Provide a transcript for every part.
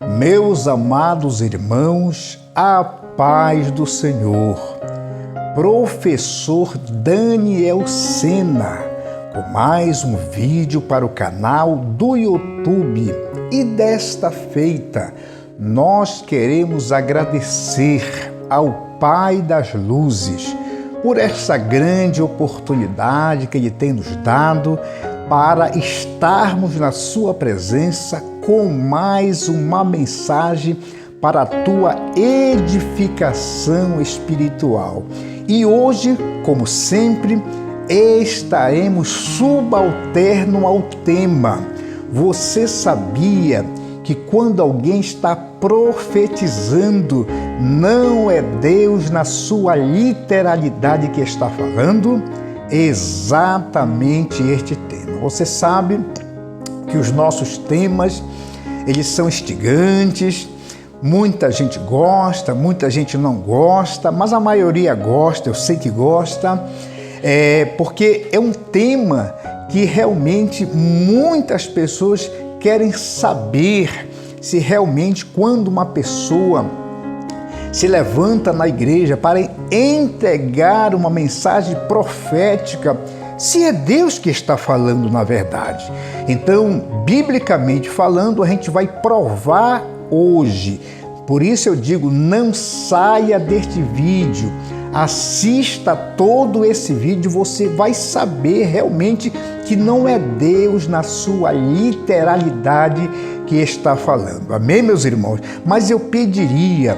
Meus amados irmãos, a paz do Senhor. Professor Daniel Sena, com mais um vídeo para o canal do YouTube. E desta feita, nós queremos agradecer ao Pai das Luzes por essa grande oportunidade que Ele tem nos dado para estarmos na Sua presença com mais uma mensagem para a tua edificação espiritual. E hoje, como sempre, estaremos subalterno ao tema. Você sabia que quando alguém está profetizando, não é Deus na sua literalidade que está falando? Exatamente este tema. Você sabe que os nossos temas, eles são instigantes, muita gente gosta, muita gente não gosta, mas a maioria gosta, eu sei que gosta, porque é um tema que realmente muitas pessoas querem saber se realmente quando uma pessoa se levanta na igreja para entregar uma mensagem profética, se é Deus que está falando na verdade. Então, biblicamente falando, a gente vai provar hoje. Por isso eu digo, não saia deste vídeo, assista todo esse vídeo, você vai saber realmente que não é Deus na sua literalidade que está falando. Amém, meus irmãos? Mas eu pediria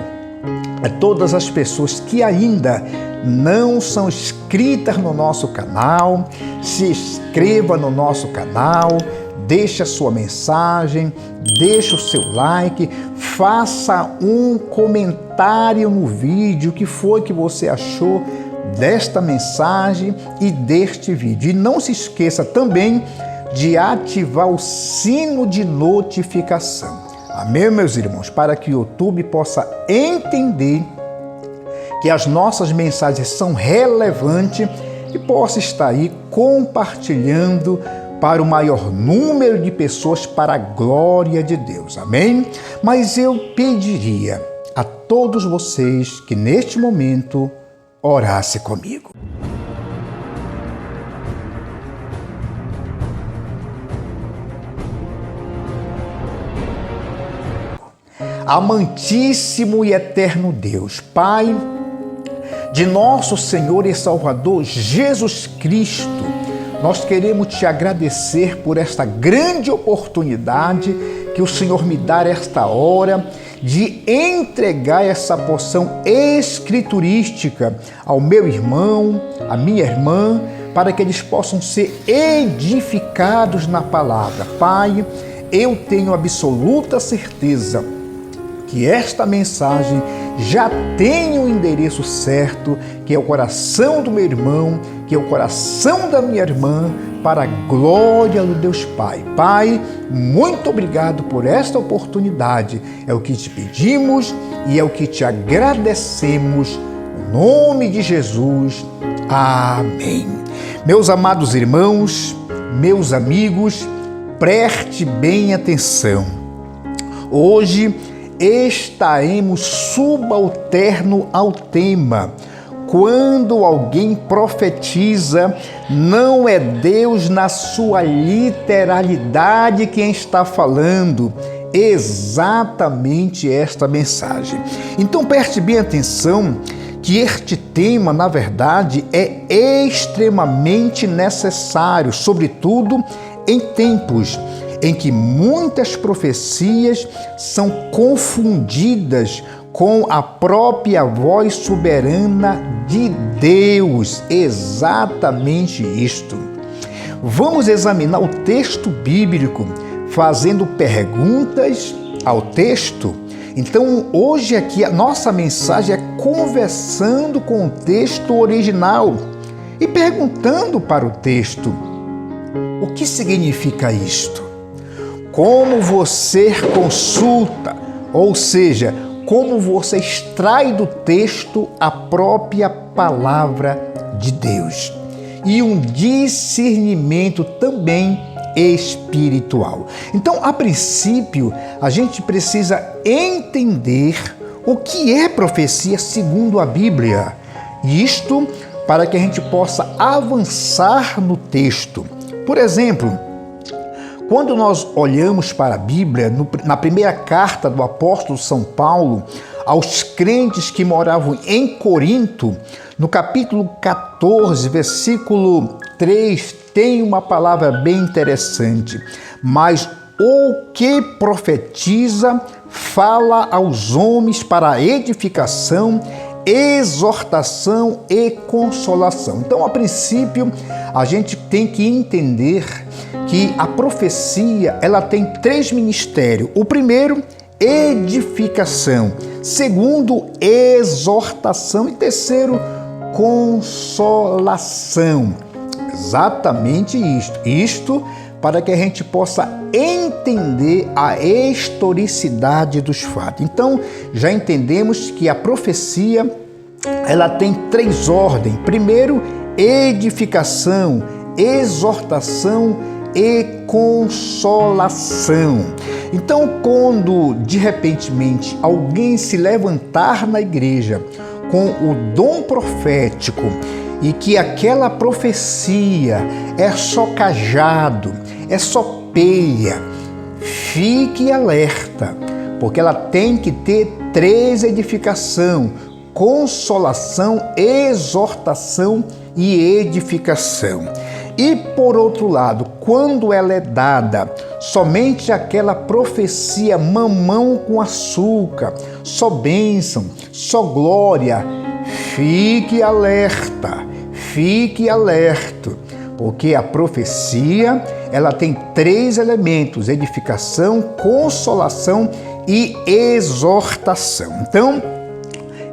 a todas as pessoas que ainda não são inscritas no nosso canal, se inscreva no nosso canal, deixe a sua mensagem, deixe o seu like, faça um comentário no vídeo, o que foi que você achou desta mensagem e deste vídeo. E não se esqueça também de ativar o sino de notificação. Amém, meus irmãos? Para que o YouTube possa entender que as nossas mensagens são relevantes e possa estar aí compartilhando para o maior número de pessoas para a glória de Deus. Amém? Mas eu pediria a todos vocês que neste momento orasse comigo. Amantíssimo e eterno Deus, Pai de nosso Senhor e Salvador Jesus Cristo, nós queremos te agradecer por esta grande oportunidade que o Senhor me dá esta hora de entregar essa porção escriturística ao meu irmão, à minha irmã, para que eles possam ser edificados na palavra. Pai, eu tenho absoluta certeza que esta mensagem já tem o endereço certo, que é o coração do meu irmão, que é o coração da minha irmã, para a glória do Deus Pai. Pai, muito obrigado por esta oportunidade. É o que te pedimos e é o que te agradecemos. No nome de Jesus. Amém. Meus amados irmãos, meus amigos, preste bem atenção. Hoje estaremos subalterno ao tema. Quando alguém profetiza, não é Deus na sua literalidade quem está falando. Exatamente esta mensagem. Então preste bem atenção que este tema, na verdade, é extremamente necessário, sobretudo em tempos em que muitas profecias são confundidas com a própria voz soberana de Deus. Exatamente isto. Vamos examinar o texto bíblico fazendo perguntas ao texto. Então, hoje aqui a nossa mensagem é conversando com o texto original e perguntando para o texto: o que significa isto? Como você consulta, ou seja, como você extrai do texto a própria palavra de Deus. E um discernimento também espiritual. Então, a princípio, a gente precisa entender o que é profecia segundo a Bíblia. Isto para que a gente possa avançar no texto. Por exemplo, quando nós olhamos para a Bíblia, na primeira carta do apóstolo São Paulo aos crentes que moravam em Corinto, no capítulo 14, versículo 3, tem uma palavra bem interessante. Mas o que profetiza fala aos homens para edificação, exortação e consolação. Então, a princípio, a gente tem que entender que a profecia, ela tem 3 ministérios. O primeiro, edificação. Segundo, exortação. E terceiro, consolação. Exatamente isto. Isto para que a gente possa entender a historicidade dos fatos. Então, já entendemos que a profecia, ela tem 3 ordens. Primeiro, edificação, exortação e consolação. Então, quando de repentemente alguém se levantar na igreja com o dom profético e que aquela profecia é só cajado, é só peia, fique alerta, porque ela tem que ter 3 edificação, consolação, exortação e edificação. E por outro lado, quando ela é dada somente aquela profecia mamão com açúcar, só bênção, só glória, fique alerta, porque a profecia, ela tem 3 elementos: edificação, consolação e exortação. Então,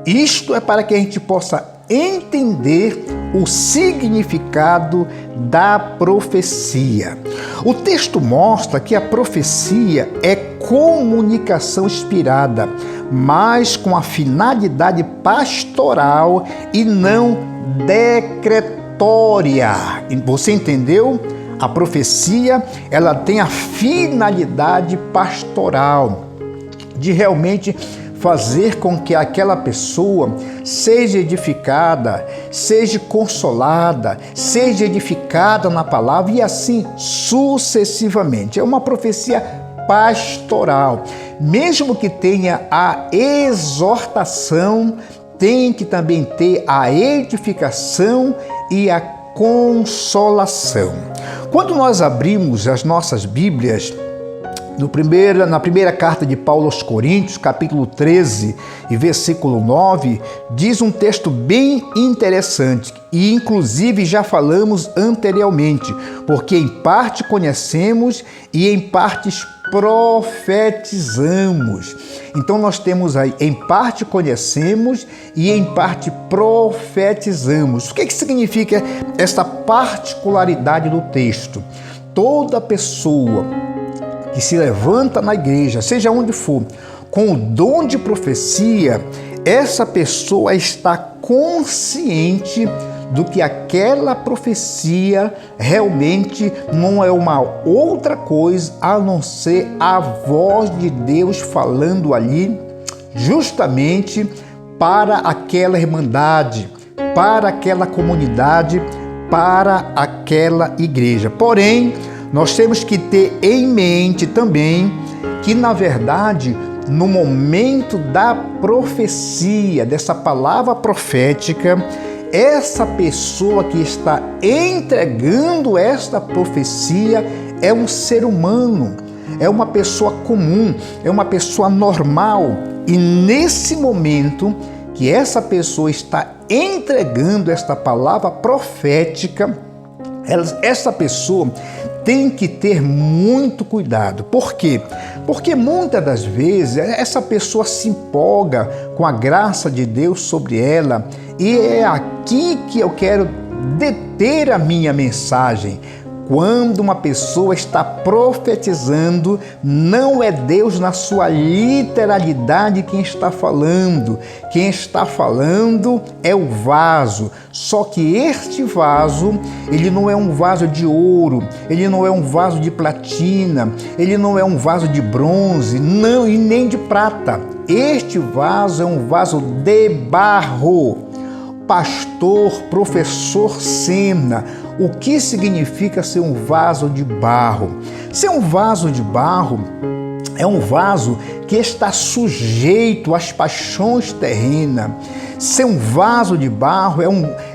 isto é para que a gente possa entender o significado da profecia. O texto mostra que a profecia é comunicação inspirada, mas com a finalidade pastoral e não decretória. Você entendeu? A profecia, ela tem a finalidade pastoral de realmente fazer com que aquela pessoa seja edificada, seja consolada, seja edificada na palavra e assim sucessivamente. É uma profecia pastoral. Mesmo que tenha a exortação, tem que também ter a edificação e a consolação. Quando nós abrimos as nossas Bíblias, na primeira carta de Paulo aos Coríntios, capítulo 13 e versículo 9, diz um texto bem interessante e inclusive já falamos anteriormente, porque em parte conhecemos e em partes profetizamos. Então nós temos aí, em parte conhecemos e em parte profetizamos. O que significa esta particularidade do texto? Toda pessoa que se levanta na igreja, seja onde for, com o dom de profecia, essa pessoa está consciente do que aquela profecia realmente não é uma outra coisa a não ser a voz de Deus falando ali justamente para aquela irmandade, para aquela comunidade, para aquela igreja. Porém, nós temos que ter em mente também que, na verdade, no momento da profecia, dessa palavra profética, essa pessoa que está entregando esta profecia é um ser humano, é uma pessoa comum, é uma pessoa normal. E nesse momento que essa pessoa está entregando esta palavra profética, essa pessoa tem que ter muito cuidado. Por quê? Porque muitas das vezes essa pessoa se empolga com a graça de Deus sobre ela, e é aqui que eu quero deter a minha mensagem. Quando uma pessoa está profetizando, não é Deus na sua literalidade quem está falando. Quem está falando é o vaso. Só que este vaso, ele não é um vaso de ouro, ele não é um vaso de platina, ele não é um vaso de bronze, não, e nem de prata. Este vaso é um vaso de barro. Pastor, professor Sena, o que significa ser um vaso de barro? Ser um vaso de barro é um vaso que está sujeito às paixões terrenas. Ser um vaso de barro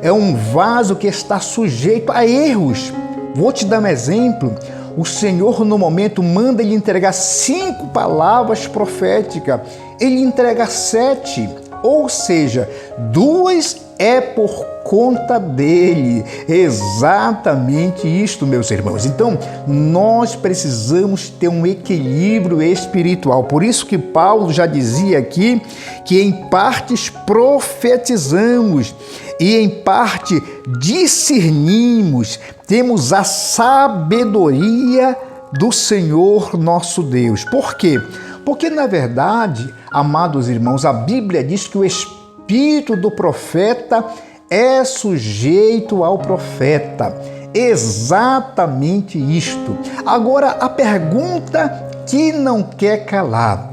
é um vaso que está sujeito a erros. Vou te dar um exemplo. O Senhor, no momento, manda ele entregar 5 palavras proféticas. Ele entrega 7, ou seja, 2 é por conta dele. Exatamente isto, meus irmãos. Então, nós precisamos ter um equilíbrio espiritual. Por isso que Paulo já dizia aqui que em partes profetizamos e em parte discernimos, temos a sabedoria do Senhor nosso Deus. Por quê? Porque, na verdade, amados irmãos, a Bíblia diz que o espírito do profeta é sujeito ao profeta. Exatamente isto. Agora, a pergunta que não quer calar.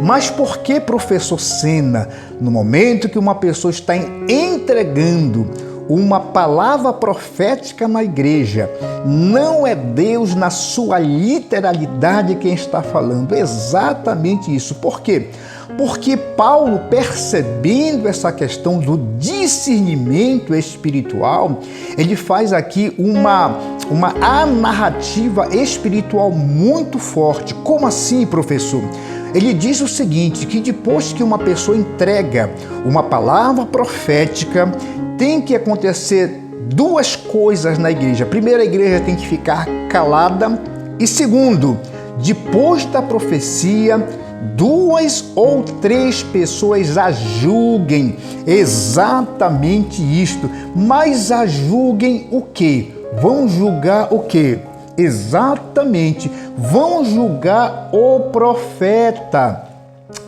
Mas por que, professor Sena, no momento que uma pessoa está entregando uma palavra profética na igreja, não é Deus na sua literalidade quem está falando? Exatamente isso. Por quê? Porque Paulo, percebendo essa questão do discernimento espiritual, ele faz aqui uma narrativa espiritual muito forte. Como assim, professor? Ele diz o seguinte, que depois que uma pessoa entrega uma palavra profética, tem que acontecer 2 coisas na igreja. Primeiro, a igreja tem que ficar calada. E segundo, depois da profecia, 2 ou 3 pessoas a julguem. Exatamente isto. Mas a julguem o quê? Vão julgar o quê? Exatamente. Vão julgar o profeta.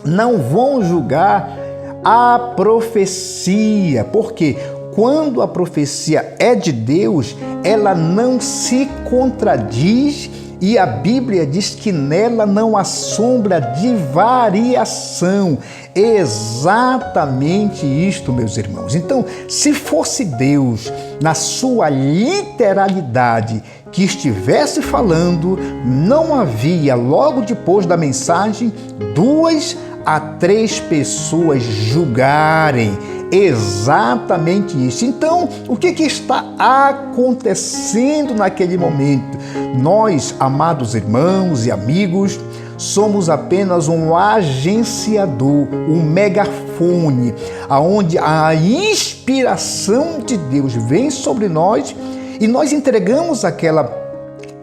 Não vão julgar a profecia. Por quê? Quando a profecia é de Deus, ela não se contradiz e a Bíblia diz que nela não há sombra de variação. Exatamente isto, meus irmãos. Então, se fosse Deus, na sua literalidade, que estivesse falando, não havia, logo depois da mensagem, 2 a 3 pessoas julgarem. Exatamente isso. Então, o que está acontecendo naquele momento? Nós, amados irmãos e amigos, somos apenas um agenciador, um megafone, aonde a inspiração de Deus vem sobre nós e nós entregamos aquela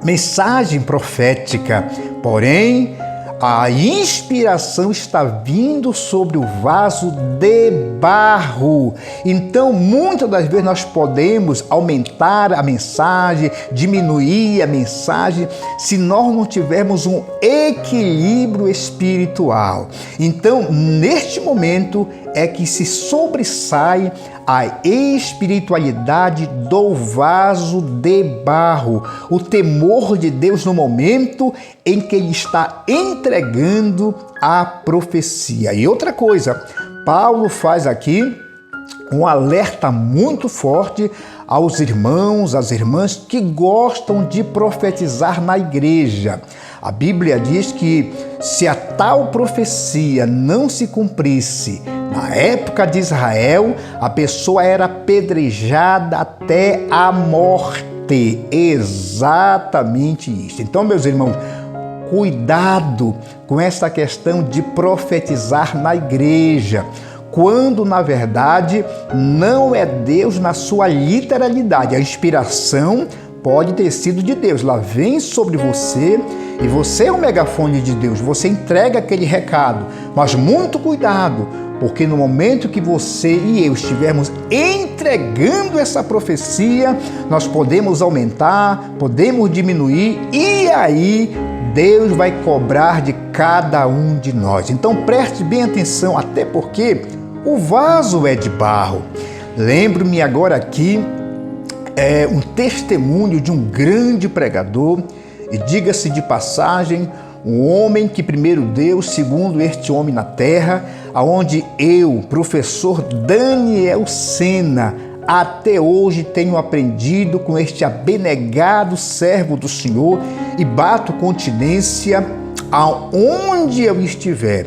mensagem profética. Porém, a inspiração está vindo sobre o vaso de barro. Então, muitas das vezes nós podemos aumentar a mensagem, diminuir a mensagem, se nós não tivermos um equilíbrio espiritual. Então, neste momento é que se sobressai a espiritualidade do vaso de barro, o temor de Deus no momento em que ele está entregando a profecia. E outra coisa, Paulo faz aqui um alerta muito forte aos irmãos, às irmãs que gostam de profetizar na igreja. A Bíblia diz que se a tal profecia não se cumprisse, na época de Israel, a pessoa era apedrejada até a morte. Exatamente isso. Então, meus irmãos, cuidado com essa questão de profetizar na igreja, quando, na verdade, não é Deus na sua literalidade. A inspiração pode ter sido de Deus. Ela vem sobre você e você é o megafone de Deus. Você entrega aquele recado. Mas muito cuidado porque no momento que você e eu estivermos entregando essa profecia, nós podemos aumentar, podemos diminuir, e aí Deus vai cobrar de cada um de nós. Então preste bem atenção, até porque o vaso é de barro. Lembro-me agora aqui um testemunho de um grande pregador, e diga-se de passagem, um homem que primeiro Deus, segundo este homem na terra, aonde eu, professor Daniel Sena, até hoje tenho aprendido com este abnegado servo do Senhor e bato continência aonde eu estiver.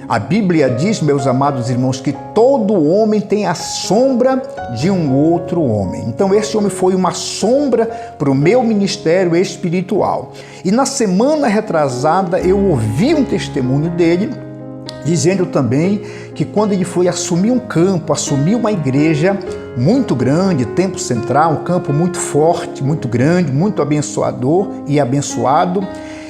A Bíblia diz, meus amados irmãos, que todo homem tem a sombra de um outro homem. Então esse homem foi uma sombra para o meu ministério espiritual. E na semana retrasada eu ouvi um testemunho dele, dizendo também que quando ele foi assumir um campo, assumir uma igreja muito grande, Templo Central, um campo muito forte, muito grande, muito abençoador e abençoado,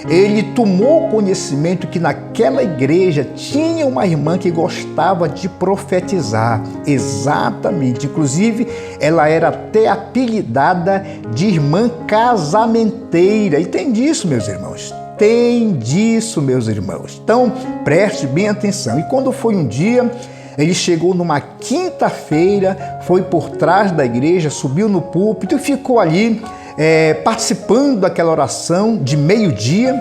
ele tomou conhecimento que naquela igreja tinha uma irmã que gostava de profetizar, exatamente, inclusive ela era até apelidada de irmã casamenteira, e tem disso, meus irmãos. Tem disso, meus irmãos. Então, preste bem atenção. E quando foi um dia, ele chegou numa quinta-feira, foi por trás da igreja, subiu no púlpito e ficou ali participando daquela oração de meio-dia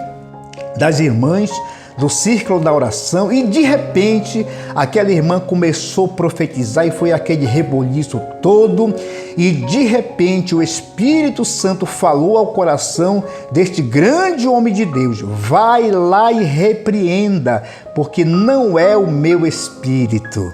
das irmãs, do círculo da oração, e de repente aquela irmã começou a profetizar e foi aquele reboliço todo, e de repente o Espírito Santo falou ao coração deste grande homem de Deus: vai lá e repreenda, porque não é o meu espírito.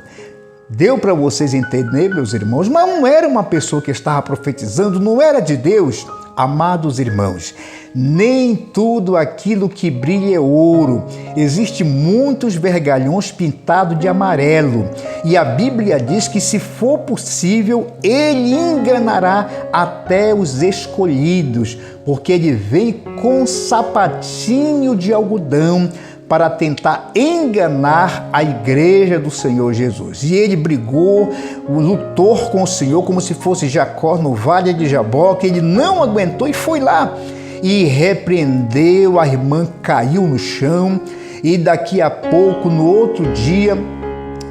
Deu para vocês entenderem, meus irmãos? Mas não era uma pessoa que estava profetizando, não era de Deus. Amados irmãos, nem tudo aquilo que brilha é ouro. Existem muitos vergalhões pintados de amarelo. E a Bíblia diz que, se for possível, ele enganará até os escolhidos, porque ele vem com sapatinho de algodão para tentar enganar a igreja do Senhor Jesus. E ele brigou, lutou com o Senhor como se fosse Jacó no vale de Jaboque. Ele não aguentou e foi lá e repreendeu. A irmã caiu no chão e daqui a pouco, no outro dia,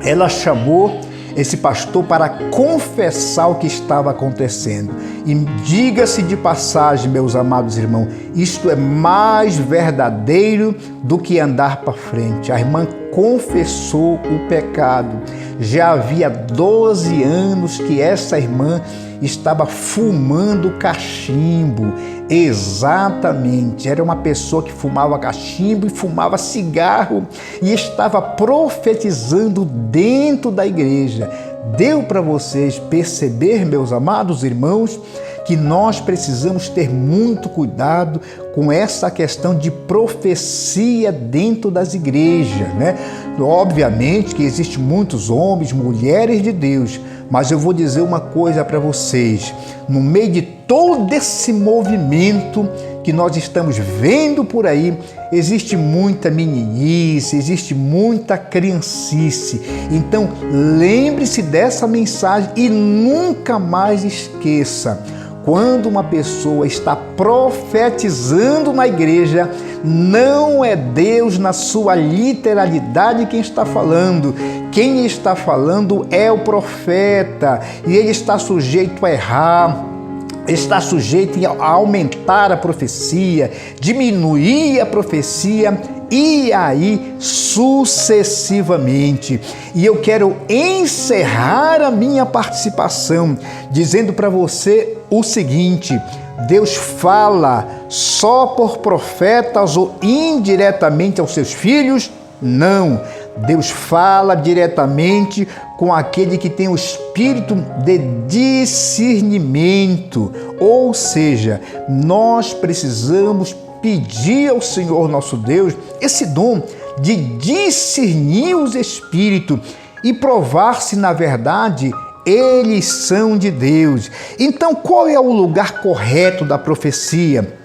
ela chamou esse pastor para confessar o que estava acontecendo. E diga-se de passagem, meus amados irmãos, isto é mais verdadeiro do que andar para frente. A irmã confessou o pecado. Já havia 12 anos que essa irmã estava fumando cachimbo. Exatamente, era uma pessoa que fumava cachimbo e fumava cigarro e estava profetizando dentro da igreja. Deu para vocês perceber, meus amados irmãos, que nós precisamos ter muito cuidado com essa questão de profecia dentro das igrejas, né? Obviamente que existem muitos homens, mulheres de Deus, mas eu vou dizer uma coisa para vocês: no meio de todo esse movimento que nós estamos vendo por aí, existe muita meninice, existe muita criancice. Então, lembre-se dessa mensagem e nunca mais esqueça: quando uma pessoa está profetizando na igreja, não é Deus na sua literalidade quem está falando. Quem está falando é o profeta, e ele está sujeito a errar, está sujeito a aumentar a profecia, diminuir a profecia, e aí sucessivamente. E eu quero encerrar a minha participação dizendo para você o seguinte: Deus fala só por profetas ou indiretamente aos seus filhos? Não. Deus fala diretamente com aquele que tem o espírito de discernimento. Ou seja, nós precisamos pedir ao Senhor nosso Deus esse dom de discernir os espíritos e provar se na verdade eles são de Deus. Então, qual é o lugar correto da profecia?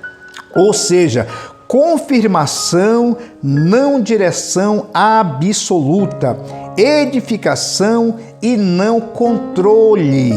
Ou seja, confirmação, não direção absoluta. edificação e não controle.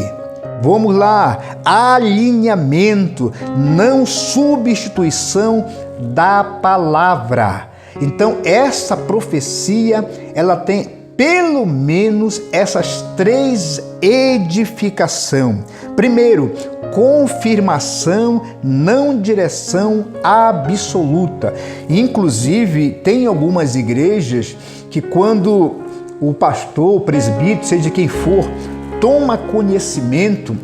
Vamos lá, alinhamento, não substituição da palavra. Então, essa profecia, ela tem pelo menos essas 3 edificações. Primeiro, confirmação, não direção absoluta. Inclusive, tem algumas igrejas que quando o pastor, o presbítero, seja quem for, toma conhecimento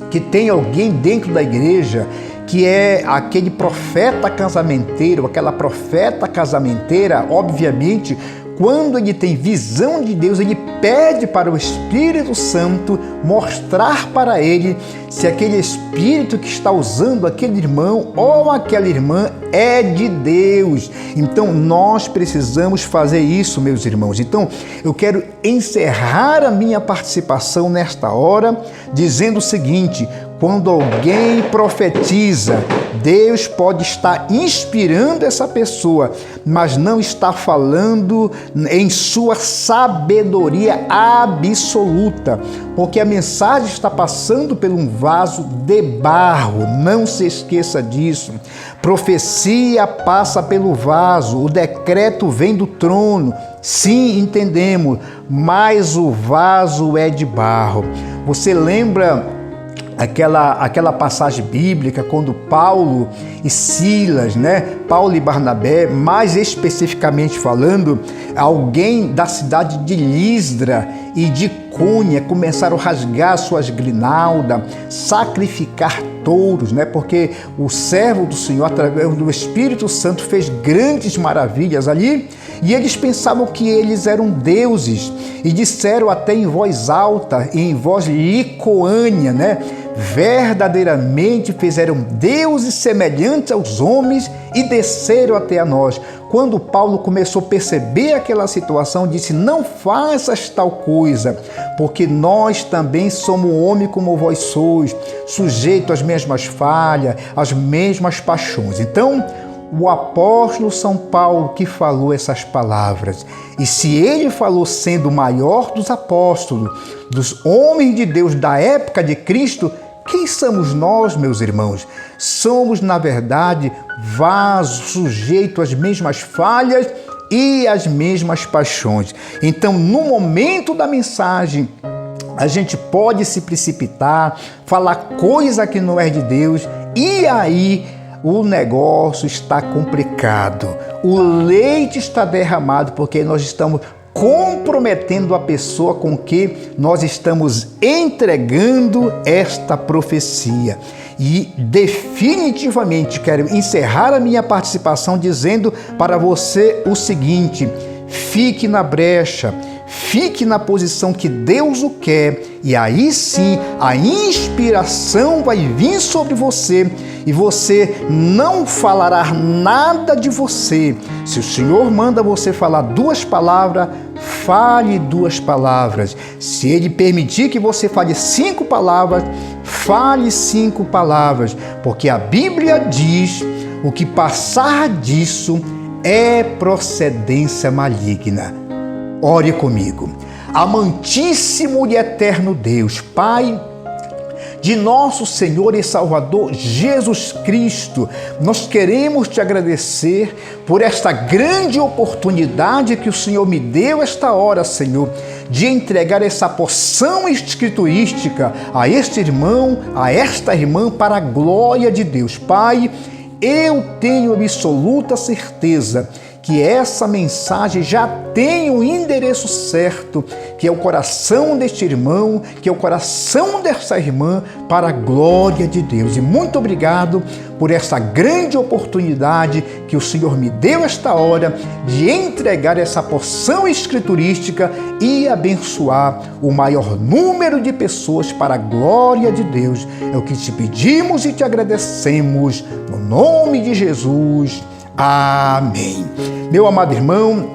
que tem alguém dentro da igreja que é aquele profeta casamenteiro, aquela profeta casamenteira, obviamente, quando ele tem visão de Deus, ele pede para o Espírito Santo mostrar para ele se aquele espírito que está usando aquele irmão ou aquela irmã é de Deus. Então, nós precisamos fazer isso, meus irmãos. Então, eu quero encerrar a minha participação nesta hora dizendo o seguinte: quando alguém profetiza, Deus pode estar inspirando essa pessoa, mas não está falando em sua sabedoria absoluta, porque a mensagem está passando por um vaso de barro. Não se esqueça disso. Profecia passa pelo vaso, o decreto vem do trono. Sim, entendemos, mas o vaso é de barro. Você lembra aquela passagem bíblica quando Paulo e Silas, Paulo e Barnabé, mais especificamente falando, alguém da cidade de Listra e de Cônia começaram a rasgar suas grinaldas, sacrificar touros, porque o servo do Senhor, através do Espírito Santo, fez grandes maravilhas ali, e eles pensavam que eles eram deuses, e disseram até em voz alta, em voz licoânea, verdadeiramente fizeram deuses semelhantes aos homens e desceram até a nós. Quando Paulo começou a perceber aquela situação, disse: não faças tal coisa, porque nós também somos homens como vós sois, sujeitos às mesmas falhas, às mesmas paixões. Então, o apóstolo São Paulo que falou essas palavras, e se ele falou sendo o maior dos apóstolos, dos homens de Deus da época de Cristo, quem somos nós, meus irmãos? Somos, na verdade, vasos sujeitos às mesmas falhas e às mesmas paixões. Então, no momento da mensagem, a gente pode se precipitar, falar coisa que não é de Deus, e aí o negócio está complicado. O leite está derramado porque nós estamos comprometendo a pessoa com que nós estamos entregando esta profecia. E definitivamente quero encerrar a minha participação dizendo para você o seguinte: fique na brecha, fique na posição que Deus o quer, e aí sim a inspiração vai vir sobre você e você não falará nada de você. Se o Senhor manda você falar 2 palavras, fale 2 palavras. Se Ele permitir que você fale 5 palavras, fale 5 palavras, porque a Bíblia diz: o que passar disso é procedência maligna. Ore comigo. Amantíssimo e eterno Deus, Pai de nosso Senhor e Salvador Jesus Cristo, nós queremos te agradecer por esta grande oportunidade que o Senhor me deu esta hora, Senhor, de entregar essa porção escriturística a este irmão, a esta irmã, para a glória de Deus. Pai, eu tenho absoluta certeza que essa mensagem já tem o endereço certo, que é o coração deste irmão, que é o coração dessa irmã, para a glória de Deus. E muito obrigado por essa grande oportunidade que o Senhor me deu esta hora de entregar essa porção escriturística e abençoar o maior número de pessoas para a glória de Deus. É o que te pedimos e te agradecemos, no nome de Jesus. Amém. Meu amado irmão,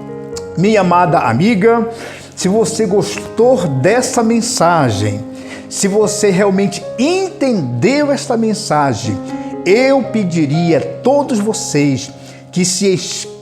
minha amada amiga, se você gostou dessa mensagem, se você realmente entendeu esta mensagem, eu pediria a todos vocês que se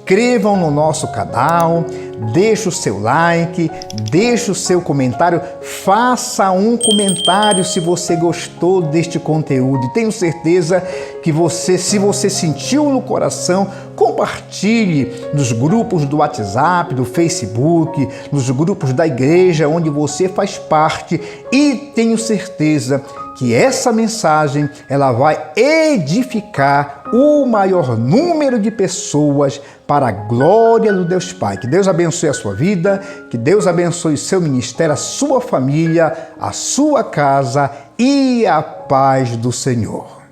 inscrevam no nosso canal, deixe o seu like, deixe o seu comentário, faça um comentário se você gostou deste conteúdo. E tenho certeza que se você sentiu no coração, compartilhe nos grupos do WhatsApp, do Facebook, nos grupos da igreja onde você faz parte, e tenho certeza que essa mensagem ela vai edificar o maior número de pessoas para a glória do Deus Pai. Que Deus abençoe a sua vida, que Deus abençoe o seu ministério, a sua família, a sua casa e a paz do Senhor.